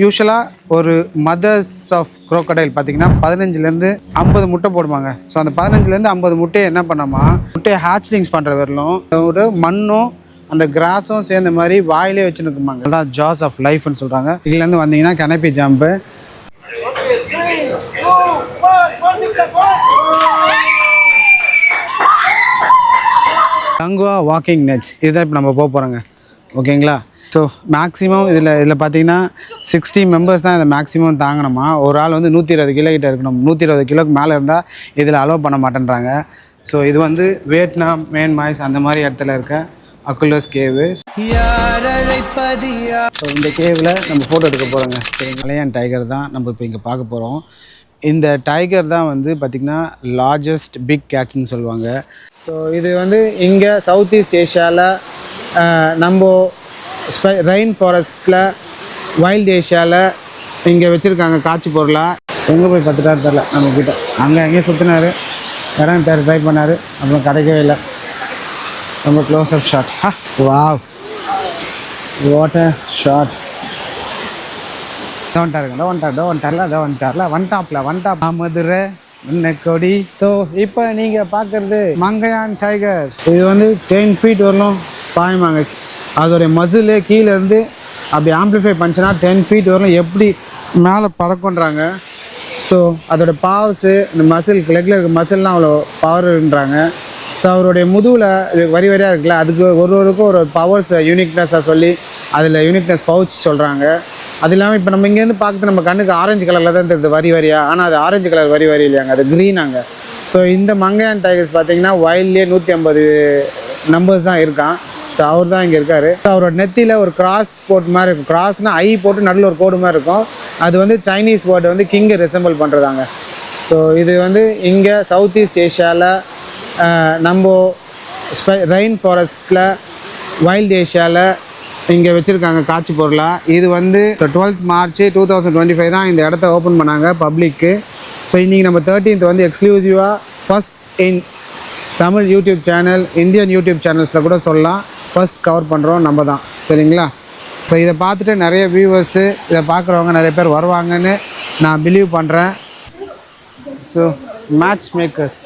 யூஸ்வலாக ஒரு mothers of crocodile பார்த்தீங்கன்னா 15லேருந்து 50 முட்டை போடுவாங்க. ஸோ அந்த 15லேருந்து 50 முட்டையை என்ன பண்ணாமா, முட்டையை ஹேட்ச்லிங்ஸ் பண்ணுற வரலும் ஒரு மண்ணும் அந்த கிராஸும் சேர்ந்த மாதிரி வாயிலே வச்சுருக்குமாங்க. அதான் ஜாஸ் ஆஃப் லைஃப்னு சொல்கிறாங்க. இதுலேருந்து வந்தீங்கன்னா கனப்பி ஜம்பு, தங்குவா வாக்கிங் நெட்ஸ், இதுதான் இப்போ நம்ம போக போகிறோங்க. ஓகேங்களா? ஸோ மேக்ஸிமம் இதில் பார்த்தீங்கன்னா 60 மெம்பர்ஸ் தான் இதை மேக்ஸிமம் தாங்கணுமா. ஒரு ஆள் வந்து 120 கிலோ கிட்ட இருக்கணும். 120 கிலோக்கு மேலே இருந்தால் இதில் அலோவ் பண்ண மாட்டேன்றாங்க. ஸோ இது வந்து வியட்நாம், மியான்மர் அந்த மாதிரி இடத்துல இருக்க அக்குலஸ் கேவு. ஸோ இந்த கேவில் நம்ம ஃபோட்டோ எடுக்க போகிறோங்க. சரி, மலையான் டைகர் தான் நம்ம இப்போ இங்கே பார்க்க போகிறோம். இந்த டைகர் தான் வந்து பார்த்திங்கன்னா லார்ஜஸ்ட் பிக் கேட்ச்னு சொல்லுவாங்க. ஸோ இது வந்து இங்கே சவுத் ஈஸ்ட் ஏஷியாவில் நம்ம ரெயின் ஃபாரஸ்ட்டில், வைல்டு ஏஷியாவில் இங்கே வச்சுருக்காங்க காட்சி பொருளாக. எங்கே போய் பார்த்துட்டாரு தெரில நம்மக்கிட்ட. அங்கே எங்கேயும் சுற்றினார், இடம் ட்ரை பண்ணார், அப்புறம் கிடைக்கவே இல்லை. ரொம்ப close up shot. Wow, what a shot. வந்துட்டாப்ல மதுரை கொடி. ஸோ இப்போ நீங்கள் பார்க்குறது மங்கையான் டைகர். இது வந்து 10 feet வரலும் பாயுமாங்க. அதோடைய மசிலு கீழே இருந்து அப்படி ஆம்ப்ளிஃபை பண்ணிச்சுன்னா 10 feet வரலும் எப்படி மேலே பறக்குன்றாங்க. ஸோ அதோடய பாவ்ஸு, இந்த மசில் லெக்கில் இருக்க மசில்லாம் அவ்வளோ பவர்ன்றாங்க. ஸோ அவருடைய முதுகில் இது வரி வரியாக இருக்குல்ல, அதுக்கு ஒருவருக்கும் ஒரு பவர்ஸ் யூனிக்னஸாக சொல்லி அதில் யூனிக்னஸ் பவுச் சொல்கிறாங்க. அது இல்லாமல் இப்போ நம்ம இங்கேருந்து பார்க்குறது நம்ம கண்ணுக்கு ஆரஞ்சு கலரில் தான் தெரியுது வரி வரியாக. ஆனால் அது ஆரஞ்சு கலர் வரி வரி இல்லையாங்க, அது க்ரீனாங்க. ஸோ இந்த மங்கையான் டைகர்ஸ் பார்த்தீங்கன்னா வைல்ட்லேயே 150 நம்பர்ஸ் தான் இருக்கான். ஸோ அவர் தான் இங்கே இருக்கார். ஸோ அவரோட நெத்தியில் ஒரு கிராஸ் போட்டு மாதிரி இருக்கும். கிராஸ்னால் ஐ போட்டு நடுவில் ஒரு கோடு மாதிரி இருக்கும். அது வந்து சைனீஸ் வேர்டு வந்து கிங்கை ரிசம்பிள் பண்ணுறதாங்க. ஸோ இது வந்து இங்கே சவுத் ஈஸ்ட் ஏஷியாவில் நம்ம ரெயின் ஃபாரஸ்ட்டில், வைல்டு ஏஷியாவில் இங்கே வச்சுருக்காங்க காட்சி பொருளாக. இது வந்து 12th March 2025 தான் இந்த இடத்த ஓப்பன் பண்ணாங்க பப்ளிக்கு. ஸோ இன்றைக்கி நம்ம 13th வந்து எக்ஸ்க்ளூசிவாக first in Tamil YouTube channel, Indian YouTube சேனல்ஸில் கூட சொல்லலாம், ஃபஸ்ட் கவர் பண்ணுறோம் நம்ம தான். சரிங்களா? ஸோ இதை பார்த்துட்டு நிறைய வியூவர்ஸு, இதை பார்க்குறவங்க நிறைய பேர் வருவாங்கன்னு நான் பிலீவ் பண்ணுறேன். So match makers.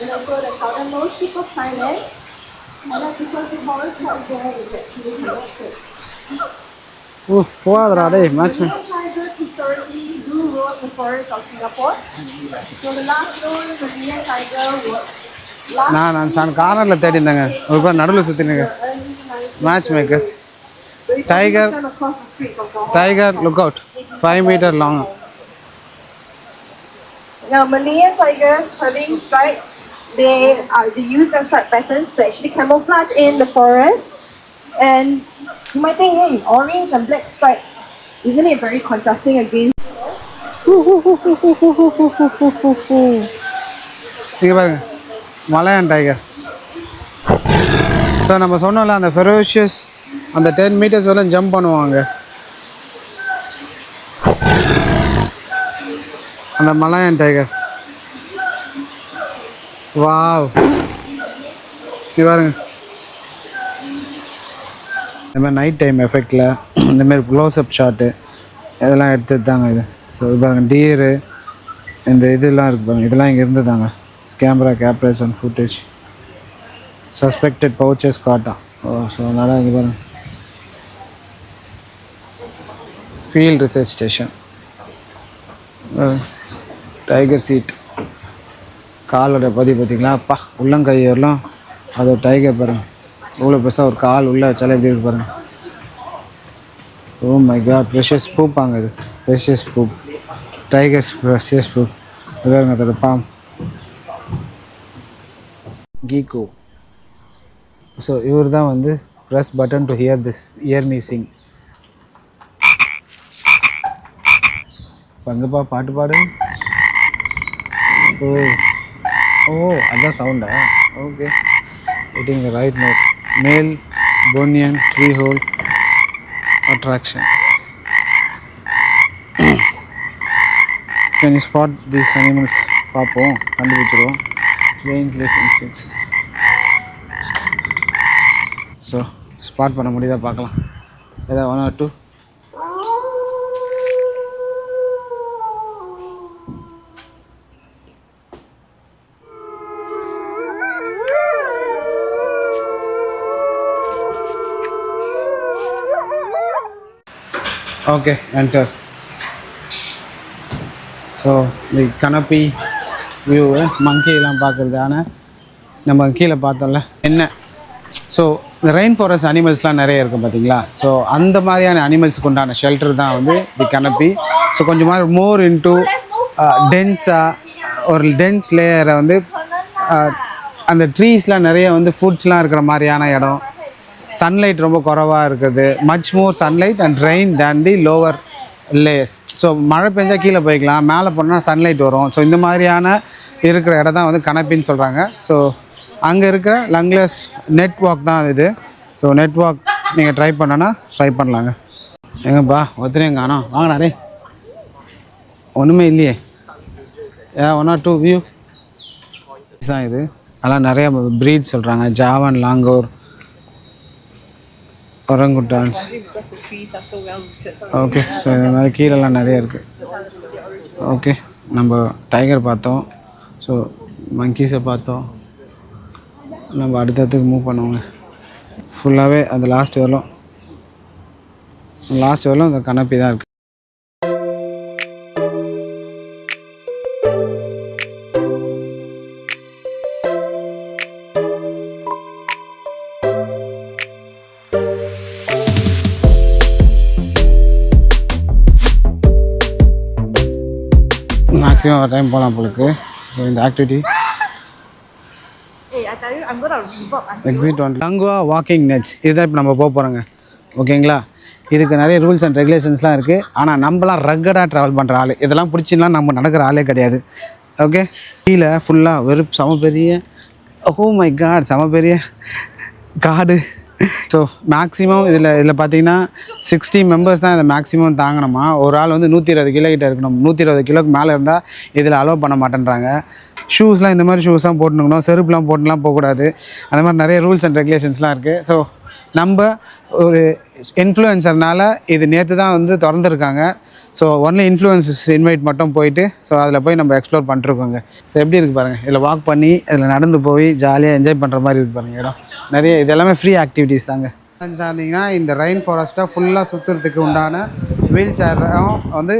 And also the southernmost tip of Thailand. And that's because the forest out there is actually connected. போகாதரா டேய் match. The tiger historically do roam the forest of Singapore. So the last known Malayan tiger was நான் கார்னரில் தேடி இருந்தேங்க. ஒரு பேர் நடுவில் சுற்றினுங்க. Match makers. Tiger look out 5 meter long. Now Malayan tigers having stripes, they use their stripe patterns to actually camouflage in the forest. And you might think, hey, orange and black stripes, isn't it very contrasting against? இங்கே பாருங்க மலையான் tiger. So நம்ம சொன்னோம்ல அந்த ferocious அந்த 10 meters வரலாம் jump பண்ணுவாங்க அந்த மலையான் tiger. Wow, இது பாருங்க. இந்த மாதிரி நைட் டைம் எஃபெக்டில் இந்தமாரி க்ளோஸ்அப் ஷாட்டு இதெல்லாம் எடுத்தது தாங்க இது. ஸோ இது பாருங்கள் டியரு, இந்த இதெல்லாம் இருக்குது பாருங்கள், இதெல்லாம் இங்கே இருந்ததாங்க. Camera captures and footage suspected poachers காட்டான். ஸோ அதனால் இங்கே பாருங்கள் ஃபீல்ட் ரிசர்ச் ஸ்டேஷன். டைகர் சீட் காலோட பதிவு பார்த்திங்களா, அப்பா உள்ளங்கையெல்லாம் அது டைகர் பாருங்கள். இவ்வளோ பெருசாக ஒரு கால் உள்ளே வச்சாலே எப்படி இருக்கு பாருங்கள். ஓ மை காட், ப்ரெஷியஸ் பூப்பாங்க இது, precious poop, tiger precious poop. இது பாருங்க அதோட பாம் கீகோ. ஸோ இவர் தான் வந்து press button to hear this year me sing. பங்கப்பா பாட்டு பாடு. ஓ ஓ அதான் சவுண்டா? Okay, hitting the right note. Male Bonian tree hole attraction. Can you spot these animals? பார்ப்போம், கண்டுபிடிச்சிருவோம். Giant leaf insects. So spot பண்ண முடியுதா பார்க்கலாம். ஏதாவது 1 or 2. Okay, enter. ஸோ இந்த கனப்பி வியூவு மங்கிலாம் பார்க்குறதான நம்ம கீழே பார்த்தோம்ல என்ன. ஸோ இந்த ரெயின் ஃபாரஸ்ட் அனிமல்ஸ்லாம் நிறைய இருக்குது பார்த்தீங்களா. ஸோ அந்த மாதிரியான அனிமல்ஸுக்கு உண்டான ஷெல்டர் தான் வந்து தி கனப்பி. ஸோ கொஞ்சமாக மோர் இன்டூ டென்ஸாக ஒரு டென்ஸ் லேயரை வந்து அந்த ட்ரீஸ்லாம் நிறைய வந்து ஃபுட்ஸ்லாம் இருக்கிற மாதிரியான இடம். சன்லைட் ரொம்ப குறைவாக இருக்குது. Much more sunlight and rain than the lower layers. So மழை பெஞ்சால் கீழே போய்க்கலாம், மேலே போனால் சன்லைட் வரும். ஸோ இந்த மாதிரியான இருக்கிற இடம் தான் வந்து கனப்பின்னு சொல்கிறாங்க. ஸோ அங்கே இருக்கிற லங்லெஸ் நெட்வொர்க் தான் இது. ஸோ நெட்வொர்க் நீங்கள் ட்ரை பண்ணனா ட்ரை பண்ணலாங்க. எங்கப்பா ஒருத்தரையும் காணோம், வாங்கினாரே ஒன்றுமே இல்லையே. 1 or 2 வியூ தான் இது. அதெல்லாம் நிறைய ப்ரீட் சொல்கிறாங்க. ஜாவன், லாங்கோர், ஒரங்குட்டான்ஸ். ஓகே, ஸோ இந்த மாதிரி கீழெல்லாம் நிறைய இருக்குது. ஓகே, நம்ம டைகர் பார்த்தோம். ஸோ மங்கீஸை பார்த்தோம். நம்ம அடுத்ததுக்கு மூவ் பண்ணுவோங்க. ஃபுல்லாகவே அந்த லாஸ்ட் வரலும் இந்த கனப்பி தான் இருக்குது. மேக்ஸிமம் ஒரு டைம் போகலாம் போலுக்கு. ஸோ இந்த ஆக்டிவிட்டி எக்ஸிட் ஒன் லங்குவா வாக்கிங் நெட்ஸ் இதுதான் இப்போ நம்ம போக போகிறோங்க. ஓகேங்களா, இதுக்கு நிறைய ரூல்ஸ் அண்ட் ரெகுலேஷன்ஸ்லாம் இருக்குது. ஆனால் நம்மளாம் ரக்கடாக ட்ராவல் பண்ணுற ஆள், இதெல்லாம் பிடிச்சின்னா நம்ம நடக்கிற ஆளே கிடையாது. ஓகே, கீழே ஃபுல்லாக வெறும் செம பெரிய, ஓ மை காட், செம பெரிய காடு. ஸோ மேக்ஸிமம் இதில் பார்த்தீங்கன்னா 60 மெம்பர்ஸ் தான் இதை மேக்ஸிமம் தாங்கணுமா. ஒரு ஆள் வந்து 120 கிலோ கிட்ட இருக்கணும். 120 கிலோக்கு மேலே இருந்தால் இதில் அலோவ் பண்ண மாட்டேன்றாங்க. ஷூஸ்லாம் இந்த மாதிரி ஷூஸ்லாம் போட்டுக்கணும், செருப்புலாம் போட்டுலாம் போகக்கூடாது. அந்த மாதிரி நிறைய ரூல்ஸ் அண்ட் ரெகுலேஷன்ஸ்லாம் இருக்குது. ஸோ நம்ம ஒரு இன்ஃப்ளூயன்சர்னால இது நேற்று தான் வந்து திறந்துருக்காங்க. ஸோ ஒன்லி இன்ஃப்ளூயன்சஸ் இன்வைட் மட்டும் போயிட்டு ஸோ அதில் போய் நம்ம எக்ஸ்ப்ளோர் பண்ணிருக்கோங்க. ஸோ எப்படி இருக்குது பாருங்கள், இதில் வாக் பண்ணி இதில் நடந்து போய் ஜாலியாக என்ஜாய் பண்ணுற மாதிரி இருக்குது பாருங்கள் இடம். நிறைய இது எல்லாமே ஃப்ரீ ஆக்டிவிட்டீஸ் தாங்க. சார்ந்தீங்கன்னா இந்த ரெயின் ஃபாரஸ்ட்டை ஃபுல்லாக சுற்றுறதுக்கு உண்டான வீல் சேரும் வந்து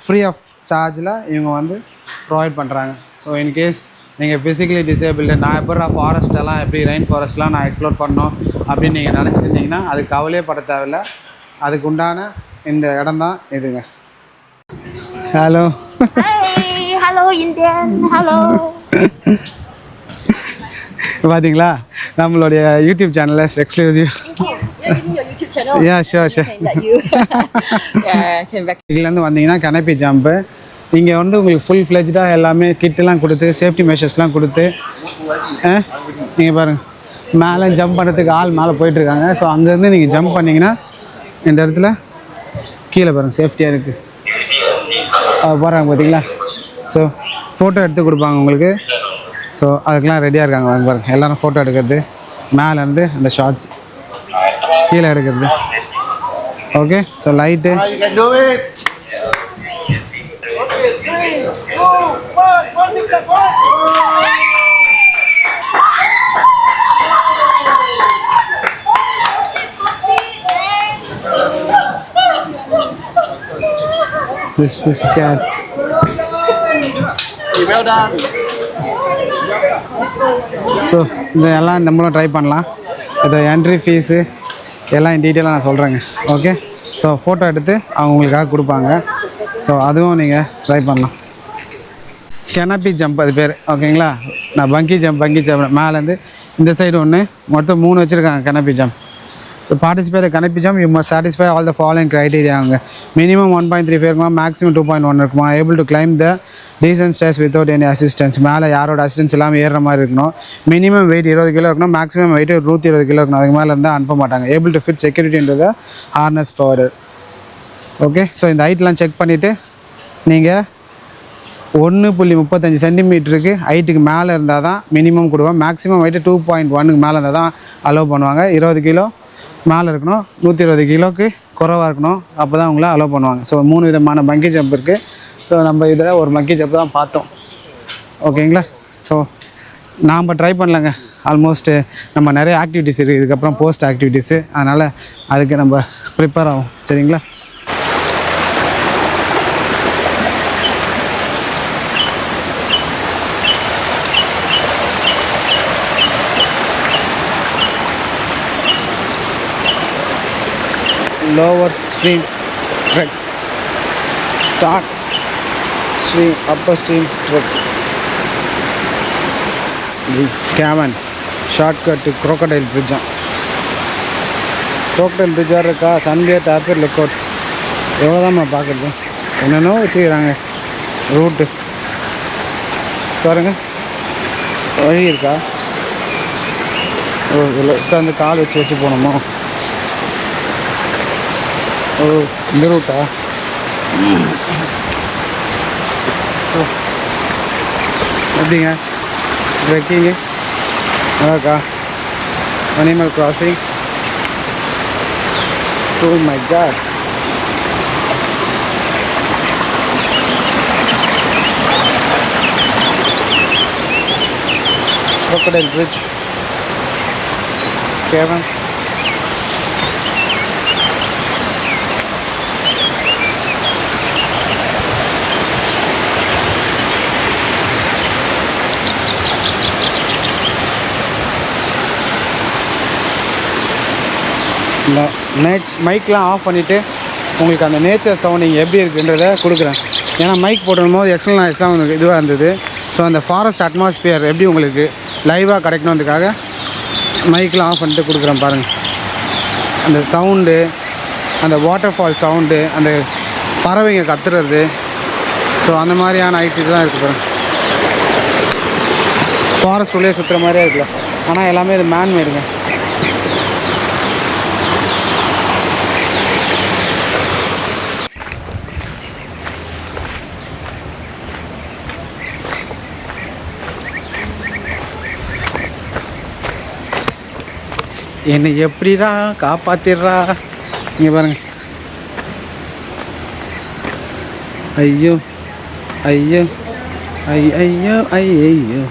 ஃப்ரீ ஆஃப் சார்ஜில் இவங்க வந்து ப்ரொவைட் பண்ணுறாங்க. ஸோ இன்கேஸ் நீங்கள் ஃபிசிக்கலி டிசேபிள்டு, நான் எப்போ ஃபாரஸ்ட்டெல்லாம் எப்படி ரெயின் ஃபாரஸ்ட்லாம் நான் எக்ஸ்ப்ளோர் பண்ணோம் அப்படின்னு நீங்கள் நினச்சிருந்தீங்கன்னா அதுக்கு கவலையே பட தேவையில்லை. அதுக்கு உண்டான இந்த இடம் தான் இதுங்க. Hello, hello Indian, hello. பார்த்தீங்களா நம்மளுடைய யூடியூப் சேனலில் எக்ஸ்க்ளூசிவ். Yeah, sure. இதுலேருந்து வந்தீங்கன்னா கனப்பி ஜம்ப்பு. இங்கே வந்து உங்களுக்கு ஃபுல் ஃப்ளெஜ்டாக எல்லாமே கிட்டெல்லாம் கொடுத்து சேஃப்டி மெஷர்ஸ்லாம் கொடுத்து நீங்கள் பாருங்கள் மேலே ஜம்ப் பண்ணுறதுக்கு ஆள் மேலே போயிட்டுருக்காங்க. ஸோ அங்கேருந்து நீங்கள் ஜம்ப் பண்ணிங்கன்னா இந்த இடத்துல கீழே பாருங்கள் சேஃப்டியாக இருக்குது போகிறாங்க பார்த்தீங்களா. ஸோ ஃபோட்டோ எடுத்து கொடுப்பாங்க உங்களுக்கு. ஸோ அதுக்கெலாம் ரெடியாக இருக்காங்க. வாங்க பாருங்கள், எல்லோரும் ஃபோட்டோ எடுக்கிறது, மேலேருந்து அந்த ஷார்ட்ஸ் கீழே எடுக்கிறது. Okay, so light this is cat. Well done. So இதெல்லாம் நம்மளும் ட்ரை பண்ணலாம். இது என்ட்ரி ஃபீஸு எல்லாம் இன் டீட்டெயிலாக நான் சொல்கிறேங்க. ஓகே, ஸோ ஃபோட்டோ எடுத்து அவங்க உங்களுக்காக கொடுப்பாங்க. ஸோ அதுவும் நீங்கள் ட்ரை பண்ணலாம். கெனப்பி ஜம்ப் அது பேர். ஓகேங்களா, நான் பங்கி ஜம்ப் மேலேருந்து இந்த சைடு ஒன்று, மொத்தம் 3 வச்சுருக்காங்க கெனப்பி jump. To participate in the canopy jump, you must satisfy all the following criteria. Minimum 1.35 இருக்குமா, maximum 2.1 இருக்குமா, able to climb the decent stairs without any assistance. மேலே யாரோட அசிஸ்டன்ஸ் இல்லாமல் ஏறுற மாதிரி இருக்கணும். மினிமம் வெயிட் 20 கிலோ இருக்கணும், மேக்ஸிமம் வெயிட் 120 கிலோ இருக்கணும். அதுக்கு மேலே இருந்தால் அனுப்ப மாட்டாங்க. able to fit security into the harness provided. Okay, so இந்த ஹைட்லாம் செக் பண்ணிவிட்டு நீங்கள் 1.35 சென்டிமீட்டருக்கு ஹைட்டுக்கு மேலே இருந்தால் தான் மினிமம் கொடுவோம். மேக்ஸிமம் ஹைட்டு 2.1க்கு மேலே இருந்தால் தான் அலோவ் பண்ணுவாங்க. 20 கிலோ மேலே இருக்கணும், 120 கிலோவுக்கு குறைவாக இருக்கணும், அப்போ தான் அவங்கள அலோவ் பண்ணுவாங்க. ஸோ 3 விதமான மங்கி ஜம்ப் இருக்குது. ஸோ நம்ம இதில் ஒரு மங்கி ஜம்ப் தான் பார்த்தோம். ஓகேங்களா? ஸோ நாம் ட்ரை பண்ணலங்க. ஆல்மோஸ்ட்டு நம்ம நிறைய ஆக்டிவிட்டீஸ் இருக்குது இதுக்கப்புறம் போஸ்ட் ஆக்டிவிட்டீஸு, அதனால் அதுக்கு நம்ம ப்ரிப்பேர் ஆகும். சரிங்களா? lower stream trek, start stream, upper stream trek, the cavern, shortcut to crocodile bridge. crocodile bridge இருக்கா, சன்வே டாப்பர் லுக் அவுட். எவ்வளோ தான் நம்ம பார்க்குறது, என்னென்னோ வச்சுக்கிறாங்க ரூட்டு. பாருங்க வழி இருக்கா, ஓ உட்காந்து கால் வச்சு போகணுமோ. ஓ இந்த ரூட்டா. ஸோ எப்படிங்க ட்ரெக்கிங்கு நல்லாக்கா? Animal crossing. Oh my god. crocodile bridge, cavern. மைக்லாம் ஆஃப் பண்ணிவிட்டு உங்களுக்கு அந்த நேச்சர் சவுண்டிங் எப்படி இருக்குன்றதை கொடுக்குறேன். ஏன்னா மைக் போடும்போது எக்ஸ்டர்னல் நாய்ஸ்லாம் உங்களுக்கு இதுவாக இருந்தது. ஸோ அந்த ஃபாரஸ்ட் அட்மாஸ்பியர் எப்படி உங்களுக்கு லைவாக கிடைக்கணுன்றதுக்காக மைக்லாம் ஆஃப் பண்ணிட்டு கொடுக்குறேன். பாருங்கள் அந்த சவுண்டு, அந்த வாட்டர் ஃபால் சவுண்டு, அந்த பறவைங்க கத்துறது, ஸோ அந்த மாதிரியான ஆக்டிவிட்டி தான் இருக்குது. பாருங்கள் ஃபாரஸ்ட் உள்ளே சுற்றுற மாதிரியே இருக்குல்ல, ஆனால் எல்லாமே இது மேன்மேடுங்க. என்னை எப்படிடா காப்பாத்திடுறா. இங்கே பாருங்க. ஐயோ ஐயோ ஐயோ ஐயோ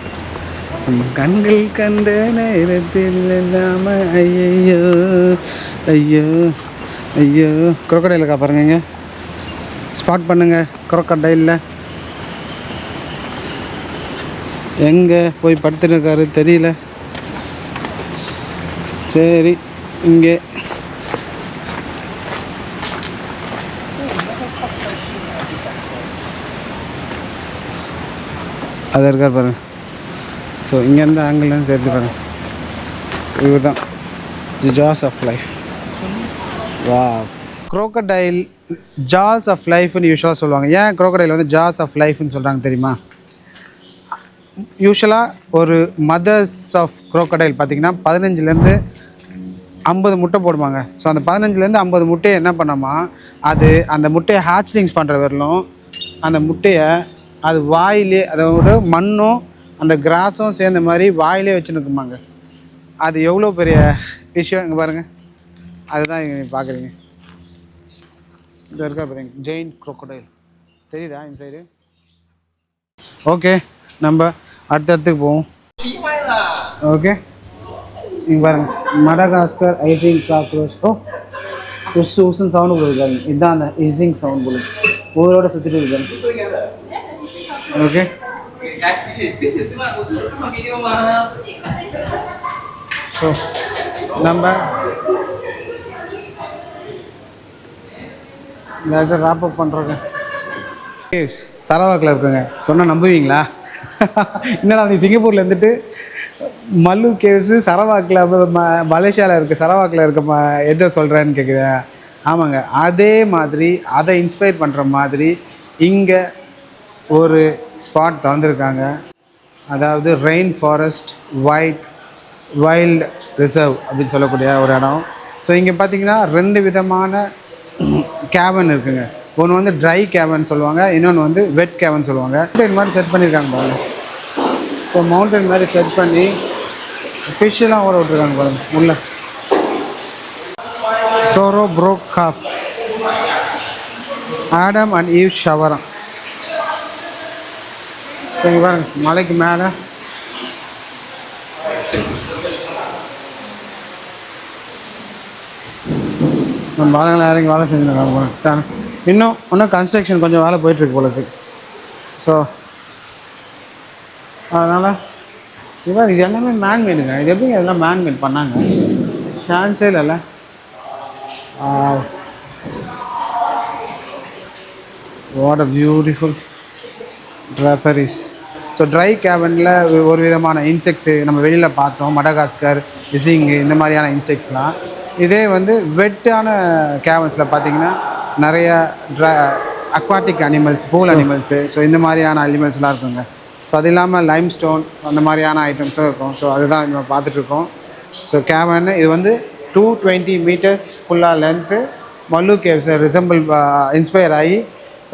கண்கள் கண்ட நேரத்தில் இல்லாம ஐயோ ஐயோ ஐயோ. crocodile பாருங்க, ஸ்பாட் பண்ணுங்க. crocodile எங்கே போய் படுத்துட்டு இருக்காரு தெரியல. சரி இங்கே அது இருக்கார் பாருங்க. ஸோ இங்கேருந்து ஆங்கிள்லேருந்து தெரிஞ்சு பாருங்க. ஸோ இவர் தான் தி ஜாஸ் ஆஃப் லைஃப். வா, crocodile ஜாஸ் ஆஃப் லைஃப்னு யூஸ்வலாக சொல்லுவாங்க. ஏன் crocodile வந்து ஜாஸ் ஆஃப் லைஃப்னு சொல்கிறாங்க தெரியுமா? யூஸ்வலாக ஒரு மதர்ஸ் ஆஃப் crocodile பார்த்திங்கன்னா 15லேருந்து 50 முட்டை போடுவாங்க. ஸோ அந்த 15லேருந்து 50 முட்டையை என்ன பண்ணாமா, அது அந்த முட்டையை ஹேட்ச்லிங்ஸ் பண்ணுற வரலும் அந்த முட்டையை அது வாயிலே, அதோட மண்ணும் அந்த கிராஸும் சேர்ந்த மாதிரி வாயிலே வச்சுருக்குமாங்க. அது எவ்வளோ பெரிய விஷயம். இங்கே பாருங்கள், அதுதான் இங்கே நீங்கள் பார்க்குறீங்க. இது இருக்கா பார்த்தீங்க, ஜெயின் crocodile தெரியுதா இந்த சைடு? ஓகே, நம்ம அடுத்தடுத்துக்கு போவோம். ஓகே, இங்கே பாருங்கள், மடகாஸ்கர் ஐசிங் காக்ரோச். ஓ உசு உசுன்னு சவுண்டு கொடுக்குறாங்க. இதுதான் அந்த இசிங் சவுண்ட் கொடுக்கு, ஊரோட சுற்றிட்டு இருக்காங்க. ஓகே, ஸோ நம்ம இந்த இடத்துல ராப் அப் பண்ணுறோங்க. கேவ்ஸ் சரவாக்கில் இருக்குங்க. சொன்னால் நம்புவீங்களா? என்னடா நீ சிங்கப்பூரில் இருந்துட்டு மல்லு கேவ்ஸு சரவாக்கில் மலேசியாவில் இருக்குது, சரவாக்கில் இருக்க எதை சொல்கிறேன்னு கேட்குறேன். ஆமாங்க, அதே மாதிரி அதை இன்ஸ்பயர் பண்ணுற மாதிரி இங்கே ஒரு ஸ்பாட் திறந்துருக்காங்க. அதாவது ரெயின் ஃபாரஸ்ட் வைல்ட் ரிசர்வ் அப்படின்னு சொல்லக்கூடிய ஒரு இடம். ஸோ இங்கே பார்த்தீங்கன்னா 2 விதமான கேவன் இருக்குங்க. ஒன்று வந்து ட்ரை கேவன் சொல்லுவாங்க, இன்னொன்று வந்து வெட் கேவன் சொல்லுவாங்க. மவுண்டைன் மாதிரி செட் பண்ணியிருக்காங்க பாருங்க. ஸோ மவுண்டைன் மாதிரி செட் பண்ணி ஃபிஷ்ஷெல்லாம் ஓட விட்ருக்காங்க பாருங்க உள்ள. சோரோ ப்ரோக் காப் ஆடம் அண்ட் ஈவ் ஷவரம். இங்கே பாருங்க மலைக்கு மேலே நம்ம ஆளுங்களை இறங்கி வேலை செஞ்சுருக்காங்க. இன்னும் கன்ஸ்ட்ரக்ஷன் கொஞ்சம் வேலை போயிட்டுருக்கு போல இருக்கு. ஸோ அதனால் இது எல்லாமே மேன்மேடுங்க. இது எப்படிங்க இதெல்லாம் மேன்மேட் பண்ணாங்க? சான்ஸே இல்லைல்ல. What a beautiful draperies. So dry கேவனில் ஒரு விதமான இன்செக்ட்ஸு நம்ம வெளியில் பார்த்தோம், மடகாஸ்கர், விசிங்கு, இந்த மாதிரியான இன்செக்ட்ஸ்லாம். இதே வந்து வெட்டான கேவன்ஸில் பார்த்தீங்கன்னா நிறைய aquatic animals, pool animals, so இந்த மாதிரியான அனிமல்ஸ்லாம் இருக்குங்க. ஸோ அது இல்லாமல் லைம் ஸ்டோன் அந்த மாதிரியான ஐட்டம்ஸும் இருக்கும். ஸோ அதுதான் நம்ம பார்த்துட்ருக்கோம். ஸோ கேவன் இது வந்து 220 மீட்டர்ஸ் ஃபுல்லாக லென்த்து மல்லு கேவ்ஸை ரிசம்பிள் இன்ஸ்பயர் ஆகி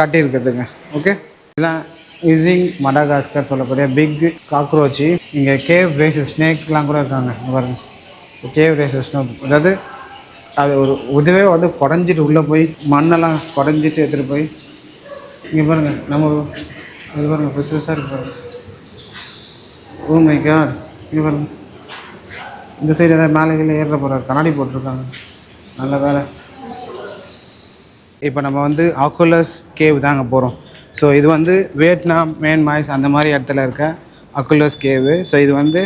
கட்டியிருக்குதுங்க. ஓகே, இதெல்லாம் விசிங் மடகாஸ்கர் சொல்லக்கூடிய பிக் காக்ரோச்சு. இங்கே கேவ் ரேசஸ் ஸ்னேக்லாம் கூட இருக்காங்க பாருங்க. கேவ் ரேசஸ் ஸ்னேக், அதாவது அது ஒரு உதவே வந்து குடஞ்சிட்டு உள்ளே போய் மண்ணெல்லாம் குடஞ்சிட்டு எடுத்துகிட்டு போய் இங்கே பாருங்கள். நம்ம அது பாருங்கள் பெருசு பெருசாக இருக்கு பாருங்கள். ஓ மை காட், இங்கே பாருங்கள். இந்த சைடு ஏதாவது மேலே கீழே ஏற போகிற கண்ணாடி போட்டிருக்காங்க. நல்ல வேலை. இப்போ நம்ம வந்து ஆக்குலஸ் கேவ் தாங்க போகிறோம். ஸோ இது வந்து வியட்நாம், மியான்மர் அந்த மாதிரி இடத்துல இருக்க அக்குலஸ் கேவு. ஸோ இது வந்து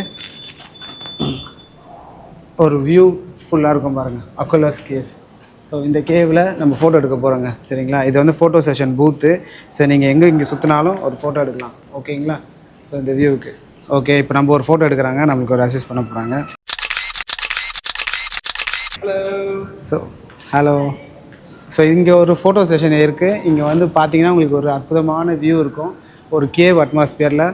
ஒரு வியூ ஃபுல்லாக இருக்கும் பாருங்கள், அக்குலஸ் கேவ். ஸோ இந்த கேவில் நம்ம ஃபோட்டோ எடுக்க போகிறோங்க. சரிங்களா, இது வந்து ஃபோட்டோ செஷன் பூத்து. ஸோ நீங்கள் இங்கே சுற்றினாலும் ஒரு ஃபோட்டோ எடுக்கலாம். ஓகேங்களா? ஸோ இந்த வியூவுக்கு ஓகே. இப்போ நம்ம ஒரு ஃபோட்டோ எடுக்கிறாங்க, நம்மளுக்கு ஒரு அசிஸ்ட் பண்ண போகிறாங்க. So hello. ஸோ இங்கே ஒரு ஃபோட்டோ செஷன் இருக்குது. இங்கே வந்து பார்த்தீங்கன்னா உங்களுக்கு ஒரு அற்புதமான வியூ இருக்கும், ஒரு கேவ் அட்மாஸ்பியரில்.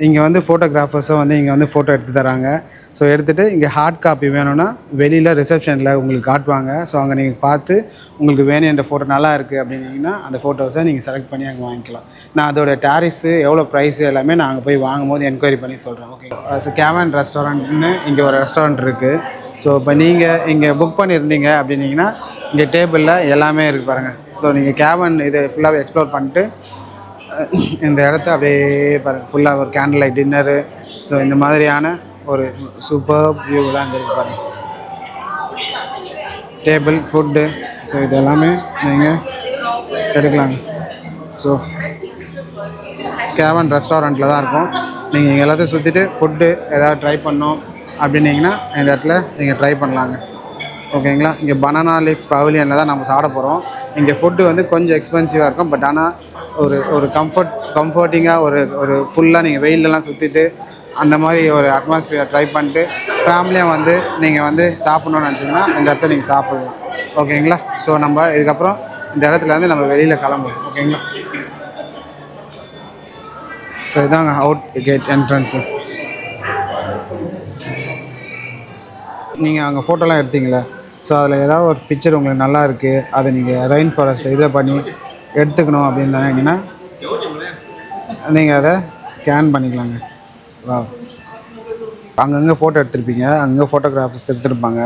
இங்கே வந்து ஃபோட்டோகிராஃபர்ஸும் வந்து இங்கே வந்து ஃபோட்டோ எடுத்து தராங்க. ஸோ எடுத்துகிட்டு இங்கே ஹார்ட் காப்பி வேணும்னா வெளியில் ரிசப்ஷனில் உங்களுக்கு காட்டுவாங்க. ஸோ அங்கே நீங்கள் பார்த்து உங்களுக்கு வேணும் என்ற ஃபோட்டோ நல்லா இருக்குது அப்படின்னீங்கன்னா அந்த ஃபோட்டோஸை நீங்கள் செலக்ட் பண்ணி அங்கே வாங்கிக்கலாம். நான் அதோட டேரிஃபு எவ்வளோ ப்ரைஸு எல்லாமே நான் அங்கே போய் வாங்கும்போது என்கொயரி பண்ணி சொல்கிறேன். ஓகே. ஸோ கேவன் ரெஸ்டாரண்ட்னு இங்கே ஒரு ரெஸ்டாரண்ட் இருக்குது. ஸோ இப்போ நீங்கள் இங்கே புக் பண்ணியிருந்தீங்க அப்படின்னீங்கன்னா இங்கே டேபிளில் எல்லாமே இருக்குது பாருங்கள். ஸோ நீங்கள் கேவன் இதை ஃபுல்லாகவே எக்ஸ்ப்ளோர் பண்ணிட்டு இந்த இடத்த அப்படியே பாருங்கள். ஃபுல்லாக ஒரு கேண்டில் லைட் டின்னரு, ஸோ இந்த மாதிரியான ஒரு சூப்பர் வியூவெலாம் அங்கே இருக்குது பாருங்கள். டேபிள், ஃபுட்டு, ஸோ இது எல்லாமே நீங்கள் எடுக்கலாங்க. ஸோ கேவன் ரெஸ்டாரண்ட்டில் தான் இருக்கும். நீங்கள் இங்கே எல்லாத்தையும் சுற்றிட்டு ஃபுட்டு ஏதாவது ட்ரை பண்ணோம் அப்படின்னீங்கன்னா இந்த இடத்துல நீங்கள் ட்ரை பண்ணலாங்க. ஓகேங்களா? இங்கே பனானா லீஃப் பவிலியனில் தான் நம்ம சாப்பிட போகிறோம். இங்கே ஃபுட்டு வந்து கொஞ்சம் எக்ஸ்பென்சிவாக இருக்கும். பட் ஆனால் ஒரு கம்ஃபர்ட்டிங்காக ஒரு ஃபுல்லாக நீங்கள் வெயிலெலாம் சுற்றிட்டு அந்த மாதிரி ஒரு அட்மாஸ்பியர் ட்ரை பண்ணிட்டு ஃபேமிலியாக வந்து நீங்கள் வந்து சாப்பிட்ணுன்னு நினச்சிங்கன்னா இந்த இடத்த நீங்கள் சாப்பிட்லாம். ஓகேங்களா? ஸோ நம்ம இதுக்கப்புறம் இந்த இடத்துல வந்து நம்ம வெளியில் கிளம்புவோம். ஓகேங்களா? ஸோ இதாங்க அவுட் கேட் என்ட்ரன்ஸு. நீங்கள் அங்கே ஃபோட்டோலாம் எடுத்தீங்களே, ஸோ அதில் ஏதாவது ஒரு பிக்சர் உங்களுக்கு நல்லா இருக்குது, அதை நீங்கள் ரெயின் ஃபாரஸ்ட்டில் இதை பண்ணி எடுத்துக்கணும் அப்படின்னாங்கன்னா நீங்கள் அதை ஸ்கேன் பண்ணிக்கலாங்க. வா, அங்கங்கே ஃபோட்டோ எடுத்திருப்பீங்க, அங்கே ஃபோட்டோகிராஃபர்ஸ் எடுத்திருப்பாங்க,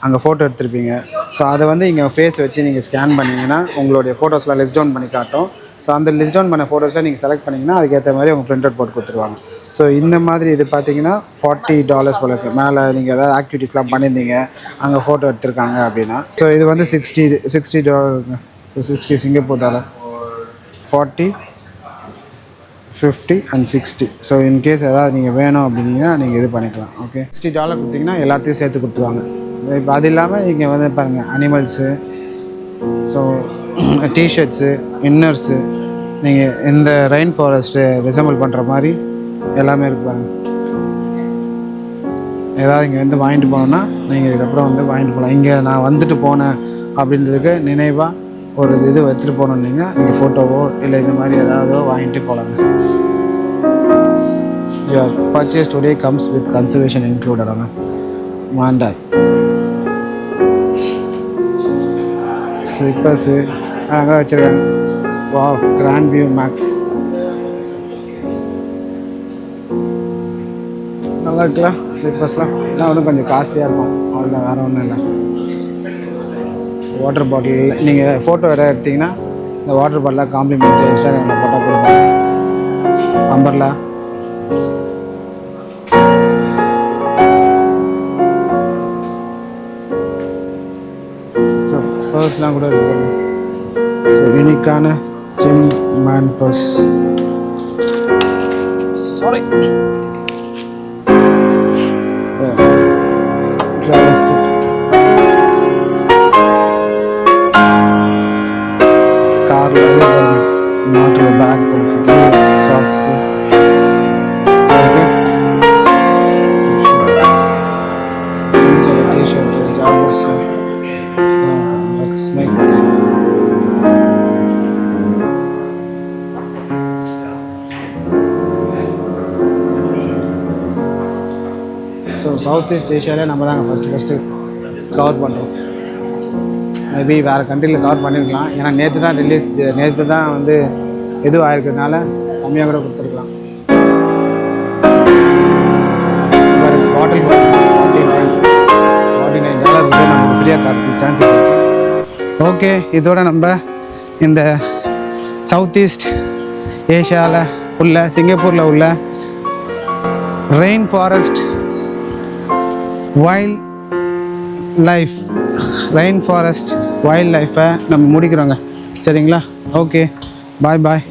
அங்கே ஃபோட்டோ எடுத்திருப்பீங்க. ஸோ அதை வந்து இங்கே ஃபேஸ் வச்சு நீங்கள் ஸ்கேன் பண்ணிங்கன்னா உங்களுடைய ஃபோட்டோஸ்லாம் லிஸ்ட் டவுன் பண்ணி காட்டும். ஸோ அந்த லிஸ்ட் டவுன் பண்ண ஃபோட்டோஸில் நீங்கள் செலக்ட் பண்ணிங்கன்னா அதுக்கேற்ற மாதிரி அவங்க பிரிண்ட் அவுட் போட்டு கொடுத்துருவாங்க. ஸோ இந்த மாதிரி இது பார்த்தீங்கன்னா $40 போல இருக்குது. மேலே நீங்கள் ஏதாவது ஆக்டிவிட்டீஸ்லாம் பண்ணியிருந்தீங்க, அங்கே ஃபோட்டோ எடுத்திருக்காங்க அப்படின்னா. ஸோ இது வந்து $60. So 60 Singapore dollar, 40, 50 and 60. So in case ஏதாவது நீங்கள் வேணும் அப்படின்னீங்கன்னா நீங்கள் இது பண்ணிக்கலாம். ஓகே, $60 கொடுத்தீங்கன்னா எல்லாத்தையும் சேர்த்து கொடுத்துருவாங்க. இப்போ அது இல்லாமல் இங்கே வந்து பாருங்கள் அனிமல்ஸு, ஸோ டிஷர்ட்ஸு, இன்னர்ஸு, நீங்கள் இந்த ரெயின் ஃபாரஸ்ட்டு ரிசம்பிள் பண்ணுற மாதிரி எல்லாமே இருக்குது பாருங்கள். ஏதாவது இங்கே வந்து வாங்கிட்டு போனோன்னா நீங்கள் இதுக்கப்புறம் வந்து வாங்கிட்டு போகலாம். இங்கே நான் வந்துட்டு போனேன் அப்படின்றதுக்கு நினைவாக ஒரு இது எடுத்துகிட்டு போனோன்னீங்கன்னா நீங்கள் ஃபோட்டோவோ இல்லை இந்த மாதிரி ஏதாவது வாங்கிட்டு போகலாங்க. Your purchase today comes with conservation இன்க்ளூடடாங்க. மாண்டாய் ஸ்லிப்பர்ஸு அங்கே வச்சுருக்காங்க. வா கிராண்ட் வியூ மேக்ஸ் நல்லா இருக்கலாம். ஸ்லீப்பர்ஸ்லாம் எல்லாம் ஒன்றும் கொஞ்சம் காஸ்ட்லியாக இருக்கும், அவ்வளோதான், வேறு ஒன்றும் இல்லை. வாட்டர் பாட்டில் நீங்கள் ஃபோட்டோ எதாவது எடுத்திங்கன்னா இந்த வாட்டர் பாட்டிலாக காம்ப்ளிமெண்ட்டு இன்ஸ்டாகிராமில் ஃபோட்டோ கொடுப்பாங்க. அம்பர்லா பர்ஸ்லாம் கூட இருக்கு. யூனிக்கான gym man purse. Sorry travels kit. காரில் இதே பாருங்க, நாட்டில் பேக் போட்டுருக்கு, socks, tshirt, joggers, snack. So south east ஏஷியாவிலே நம்ம தாங்க ஃபஸ்ட்டு கவர் பண்ணுறோம். மேபி வேறு கண்ட்ரியில் கவர் பண்ணியிருக்கலாம், ஏன்னா நேற்று தான் வந்து எதுவும் ஆயிருக்கிறதுனால கம்மியாக கூட கொடுத்துருக்கலாம். பாட்டில் $49 வந்து நமக்கு ஃப்ரீயாக தரதுக்கு சான்சஸ் இருக்குது. ஓகே, இதோட நம்ம இந்த சவுத் ஈஸ்ட் ஏஷியாவில் உள்ள சிங்கப்பூரில் உள்ள ரெயின் ஃபாரஸ்ட் வைல்ட் லைஃப்பை நம்ம முடிக்கிறோங்க. சரிங்களா? ஓகே, பாய்.